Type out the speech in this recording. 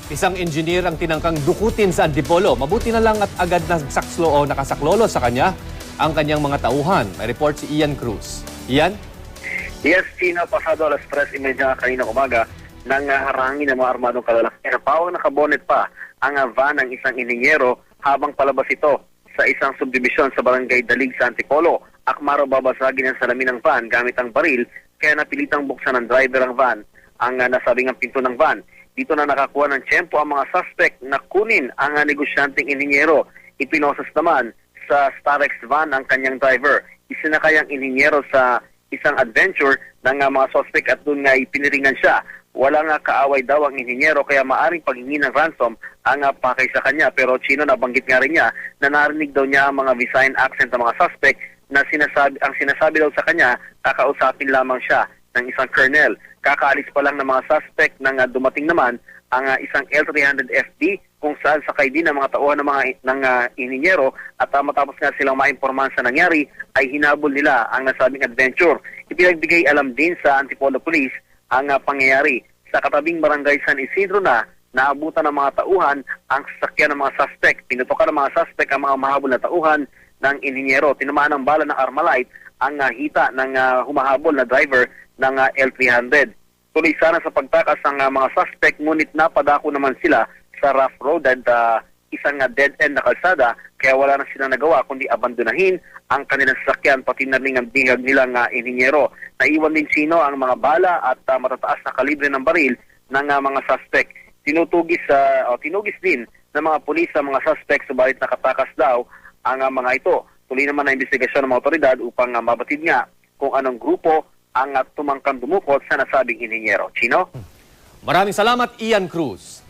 Isang engineer ang tinangkang dukutin sa Antipolo. Mabuti na lang at agad nakasaklolo sa kanya ang kanyang mga tauhan. May report si Ian Cruz. Ian? Yes, Chino, pasado alas 3:30 kaninang umaga nang harangin ng mga armadong kalalaki. Pawang nakabonet pa ang van ng isang inhinyero habang palabas ito sa isang subdivision sa barangay Dalig sa Antipolo. Akmaro babasagin ang salamin ng van gamit ang baril kaya napilitang buksan ng driver ang van ang nasabing ang pinto ng van. Dito na nakakuha ng tiyempo ang mga suspect na kunin ang negosyanteng inhinyero. Ipinoses naman sa Starex van ang kanyang driver. Isinakay ang inhinyero sa isang adventure ng mga suspect at doon nga ipiniringan siya. Wala nga kaaway daw ang inhinyero kaya maaring paghingi ng ransom ang pakay sa kanya. Pero Chino, nabanggit nga rin niya na narinig daw niya ang mga Visayan accent ng mga suspect na sinasabi daw sa kanya kakausapin lamang siya ng isang colonel. Kakaalis pa lang ng mga suspect nang dumating naman ang isang L300 FD kung saan sakay din ng mga tauhan ng inhinyero at matapos nga silang maimpormahan sa nangyari ay hinabol nila ang nasabing adventure. Ipinagbigay alam din sa Antipolo Police ang pangyayari. Sa katabing barangay San Isidro na naabutan ng mga tauhan ang sasakyan ng mga suspect. Pinutokan ng mga suspect ang mga mahabol na tauhan ng inhinyero. Tinamaan ng bala ng Armalite ang hita ng humahabol na driver ng L300. Tuloy sana sa pagtakas ang mga suspect ngunit napadako naman sila sa rough road at isang dead end na kalsada kaya wala na silang nagawa kundi abandonahin ang kanilang sasakyan pati na rin ang bihag nilang inhinyero. Naiwan din Chino ang mga bala at matataas na kalibre ng baril ng mga suspect. Tinugis din ng mga pulis ang mga suspect subalit nakatakas daw ang mga ito. Tuloy naman ang investigasyon ng mga otoridad upang mabatid nga kung anong grupo ang tumangkang dumukot sa nasabing inhinyero. Chino? Maraming salamat, Ian Cruz.